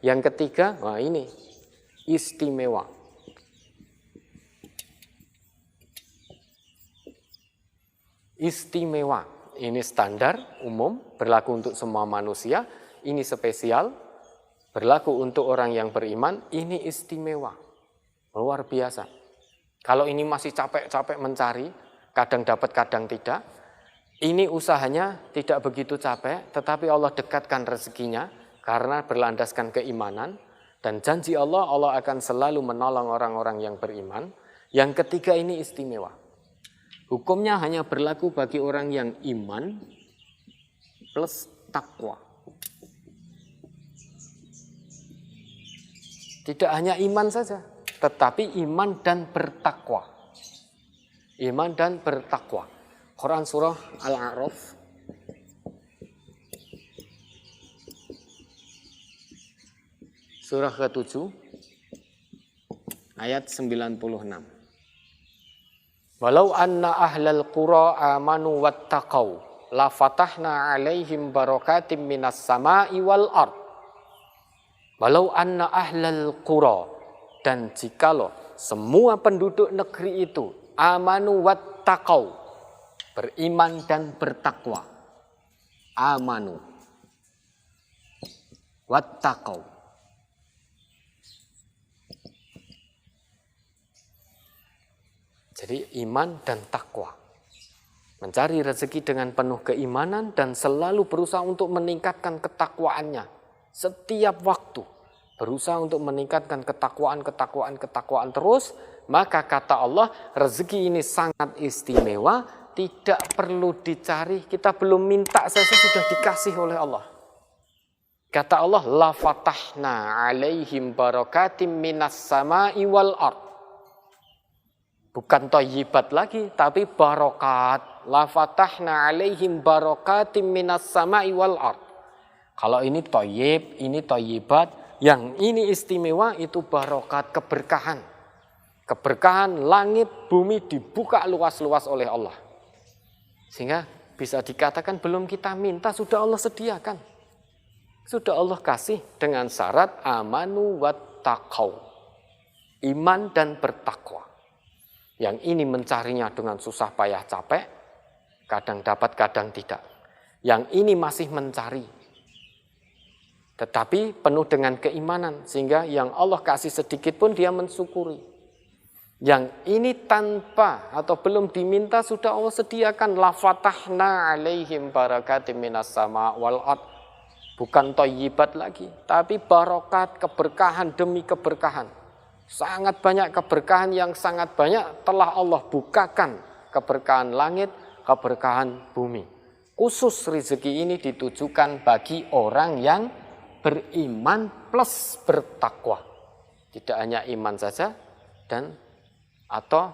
Yang ketiga, wah ini istimewa. Istimewa, ini standar umum, berlaku untuk semua manusia. Ini spesial, berlaku untuk orang yang beriman. Ini istimewa, luar biasa. Kalau ini masih capek-capek mencari, kadang dapat, kadang tidak. Ini usahanya tidak begitu capek, tetapi Allah dekatkan rezekinya karena berlandaskan keimanan. Dan janji Allah, Allah akan selalu menolong orang-orang yang beriman. Yang ketiga ini istimewa. Hukumnya hanya berlaku bagi orang yang iman plus takwa. Tidak hanya iman saja, tetapi iman dan bertakwa. Iman dan bertakwa. Quran surah Al-A'raf surah ke-7 ayat 96. Walau anna ahlal qura amanu wattaqau la fatahna alaihim barakatim minas sama'i wal ard. Walau anna ahlal qura, dan jikalau semua penduduk negeri itu amanu wattaqau, beriman dan bertakwa. Amanu wattaqau. Jadi iman dan takwa. Mencari rezeki dengan penuh keimanan dan selalu berusaha untuk meningkatkan ketakwaannya. Setiap waktu berusaha untuk meningkatkan ketakwaan terus. Maka kata Allah, rezeki ini sangat istimewa, tidak perlu dicari. Kita belum minta saja sudah dikasih oleh Allah. Kata Allah, la fatahna alaihim barakatim minas sama'i wal ard. Bukan thayyibat lagi, tapi barokat. La fatahna alaihim barakatim minas sama'i wal ard. Kalau ini thayyib, ini thayyibat, yang ini istimewa itu barokat, keberkahan. Keberkahan langit, bumi dibuka luas-luas oleh Allah. Sehingga bisa dikatakan belum kita minta, sudah Allah sediakan. Sudah Allah kasih dengan syarat amanu wattaqau. Iman dan bertakwa. Yang ini mencarinya dengan susah payah capek, kadang dapat, kadang tidak. Yang ini masih mencari, tetapi penuh dengan keimanan, sehingga yang Allah kasih sedikit pun dia mensyukuri. Yang ini tanpa atau belum diminta sudah Allah sediakan. La fatahna alaihim barakatim minas sama wal ard. Bukan thayyibat lagi, tapi barokat, keberkahan demi keberkahan. Sangat banyak keberkahan yang sangat banyak telah Allah bukakan. Keberkahan langit, keberkahan bumi. Khusus rezeki ini ditujukan bagi orang yang beriman plus bertakwa. Tidak hanya iman saja dan atau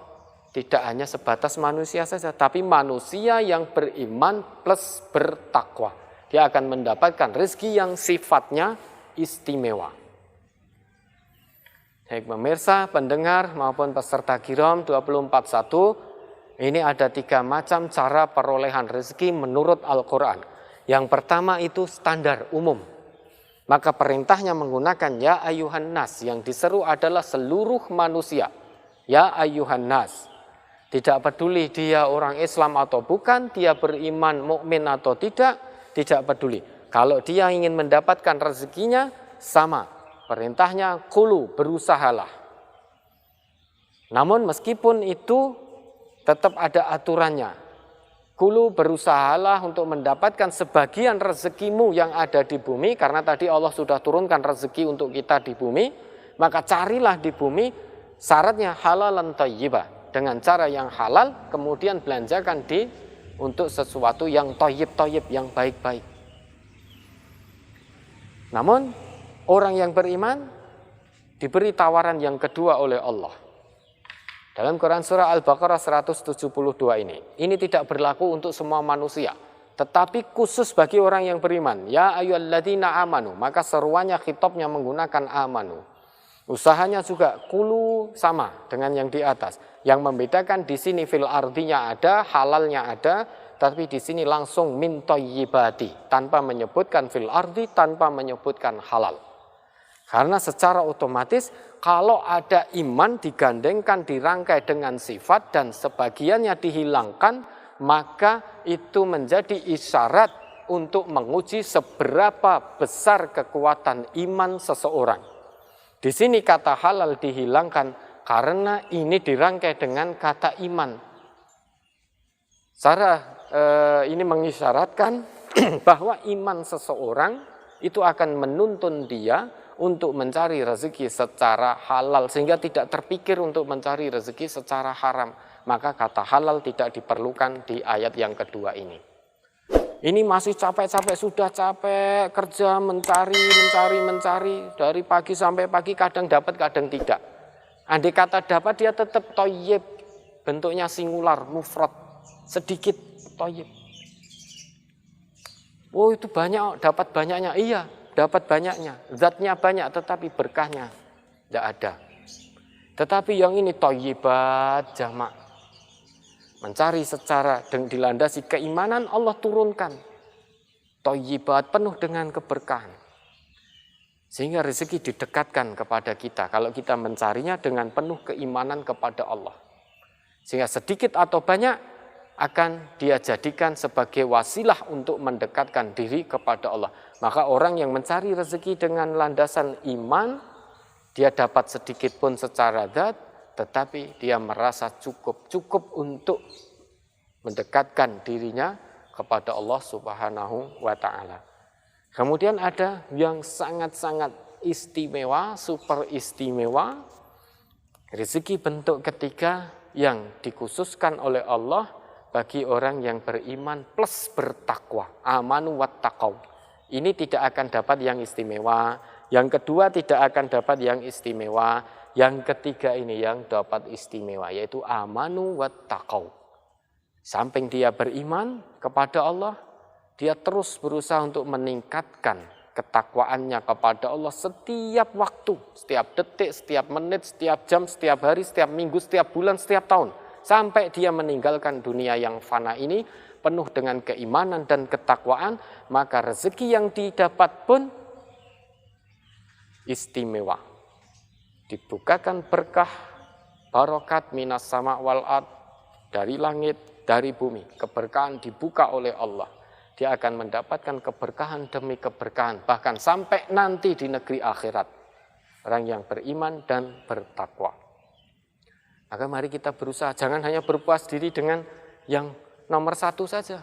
tidak hanya sebatas manusia saja, tapi manusia yang beriman plus bertakwa. Dia akan mendapatkan rezeki yang sifatnya istimewa. Baik pemirsa, pendengar maupun peserta Qirom 24/1, ini ada 3 macam cara perolehan rezeki menurut Al-Quran. Yang pertama itu standar umum. Maka perintahnya menggunakan ya ayyuhan nas, yang diseru adalah seluruh manusia. Ya ayyuhan nas. Tidak peduli dia orang Islam atau bukan, dia beriman mukmin atau tidak peduli. Kalau dia ingin mendapatkan rezekinya, sama. Perintahnya kulu, berusahalah. Namun meskipun itu tetap ada aturannya. Kulu, berusahalah untuk mendapatkan sebagian rezekimu yang ada di bumi. Karena tadi Allah sudah turunkan rezeki untuk kita di bumi. Maka carilah di bumi, syaratnya halalan thayyibah. Dengan cara yang halal, kemudian belanjakan untuk sesuatu yang thayyib, yang baik-baik. Namun orang yang beriman diberi tawaran yang kedua oleh Allah. Dalam Quran surah Al-Baqarah 172 ini tidak berlaku untuk semua manusia, tetapi khusus bagi orang yang beriman. Ya ayyuhalladzina amanu, maka seruannya khitabnya menggunakan amanu. Usahanya juga kulu sama dengan yang di atas. Yang membedakan di sini fil ardinya ada, halalnya ada, tapi di sini langsung min thayyibati, tanpa menyebutkan fil ardi, tanpa menyebutkan halal. Karena secara otomatis kalau ada iman digandengkan, dirangkai dengan sifat dan sebagiannya dihilangkan, maka itu menjadi isyarat untuk menguji seberapa besar kekuatan iman seseorang. Di sini kata halal dihilangkan karena ini dirangkai dengan kata iman. Ini mengisyaratkan bahwa iman seseorang itu akan menuntun dia untuk mencari rezeki secara halal sehingga tidak terpikir untuk mencari rezeki secara haram. Maka kata halal tidak diperlukan di ayat yang kedua ini. Ini masih capek-capek, sudah capek kerja mencari dari pagi sampai pagi, kadang dapat kadang tidak. Andai kata dapat dia tetap thayyib, bentuknya singular, mufrad, sedikit thayyib. Oh itu banyak, dapat banyaknya, iya dapat banyaknya, zatnya banyak tetapi berkahnya tidak ada. Tetapi yang ini thayyibat jamak, mencari secara dilandasi keimanan, Allah turunkan thayyibat penuh dengan keberkahan. Sehingga rezeki didekatkan kepada kita kalau kita mencarinya dengan penuh keimanan kepada Allah. Sehingga sedikit atau banyak akan dia jadikan sebagai wasilah untuk mendekatkan diri kepada Allah. Maka orang yang mencari rezeki dengan landasan iman, dia dapat sedikit pun secara zat, tetapi dia merasa cukup untuk mendekatkan dirinya kepada Allah Subhanahu wa ta'ala. Kemudian ada yang sangat-sangat istimewa, super istimewa, rezeki bentuk ketiga yang dikhususkan oleh Allah bagi orang yang beriman plus bertakwa, amanu wattaqau. Ini tidak akan dapat yang istimewa. Yang kedua tidak akan dapat yang istimewa. Yang ketiga ini yang dapat istimewa, yaitu amanu wattaqau. Samping dia beriman kepada Allah, dia terus berusaha untuk meningkatkan ketakwaannya kepada Allah setiap waktu, setiap detik, setiap menit, setiap jam, setiap hari, setiap minggu, setiap bulan, setiap tahun. Sampai dia meninggalkan dunia yang fana ini penuh dengan keimanan dan ketakwaan, maka rezeki yang didapat pun istimewa. Dibukakan berkah, barokat minas sama wal ard, dari langit, dari bumi. Keberkahan dibuka oleh Allah. Dia akan mendapatkan keberkahan demi keberkahan, bahkan sampai nanti di negeri akhirat. Orang yang beriman dan bertakwa. Maka mari kita berusaha, jangan hanya berpuas diri dengan yang nomor satu saja.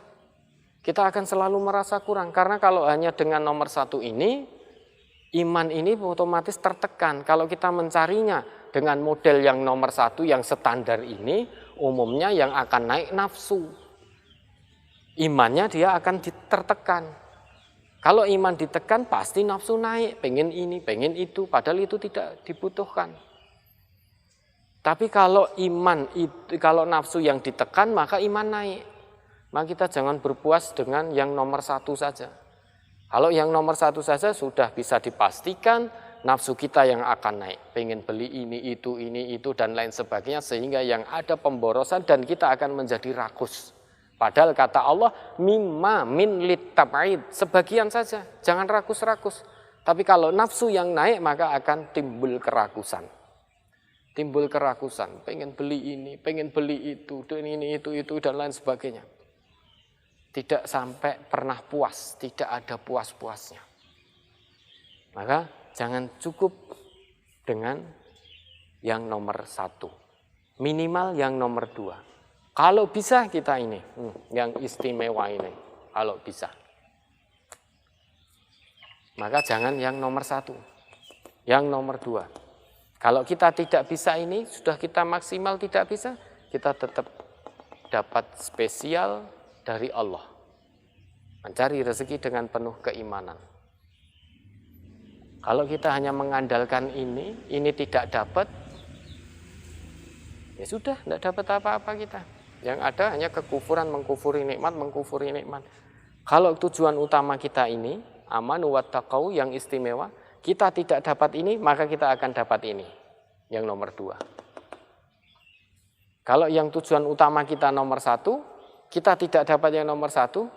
Kita akan selalu merasa kurang, karena kalau hanya dengan nomor satu ini, iman ini otomatis tertekan. Kalau kita mencarinya dengan model yang nomor satu, yang standar ini, umumnya yang akan naik nafsu. Imannya dia akan tertekan. Kalau iman ditekan, pasti nafsu naik, pengen ini, pengen itu, padahal itu tidak dibutuhkan. Tapi kalau nafsu yang ditekan, maka iman naik. Maka kita jangan berpuas dengan yang nomor satu saja. Kalau yang nomor satu saja sudah bisa dipastikan nafsu kita yang akan naik. Pengen beli ini, itu, dan lain sebagainya. Sehingga yang ada pemborosan dan kita akan menjadi rakus. Padahal kata Allah, mimma min litab'id, sebagian saja. Jangan rakus-rakus. Tapi kalau nafsu yang naik, maka akan timbul kerakusan. Timbul kerakusan, pengen beli ini, pengen beli itu, dan ini, itu, dan lain sebagainya. Tidak sampai pernah puas, tidak ada puas-puasnya. Maka jangan cukup dengan yang nomor satu. Minimal yang nomor dua. Kalau bisa kita ini, yang istimewa ini, kalau bisa. Maka jangan yang nomor satu, yang nomor dua. Kalau kita tidak bisa ini, sudah kita maksimal tidak bisa, kita tetap dapat spesial dari Allah. Mencari rezeki dengan penuh keimanan. Kalau kita hanya mengandalkan ini tidak dapat, ya sudah, tidak dapat apa-apa kita. Yang ada hanya kekufuran, mengkufuri nikmat. Kalau tujuan utama kita ini, amanu wattaqau yang istimewa, kita tidak dapat ini, maka kita akan dapat ini, yang nomor dua. Kalau yang tujuan utama kita nomor satu, kita tidak dapat yang nomor satu,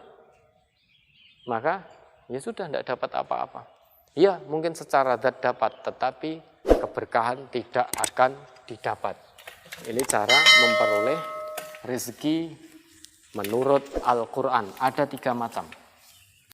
maka ya sudah, tidak dapat apa-apa. Ya, mungkin secara zat dapat, tetapi keberkahan tidak akan didapat. Ini cara memperoleh rezeki menurut Al-Quran. Ada 3 macam.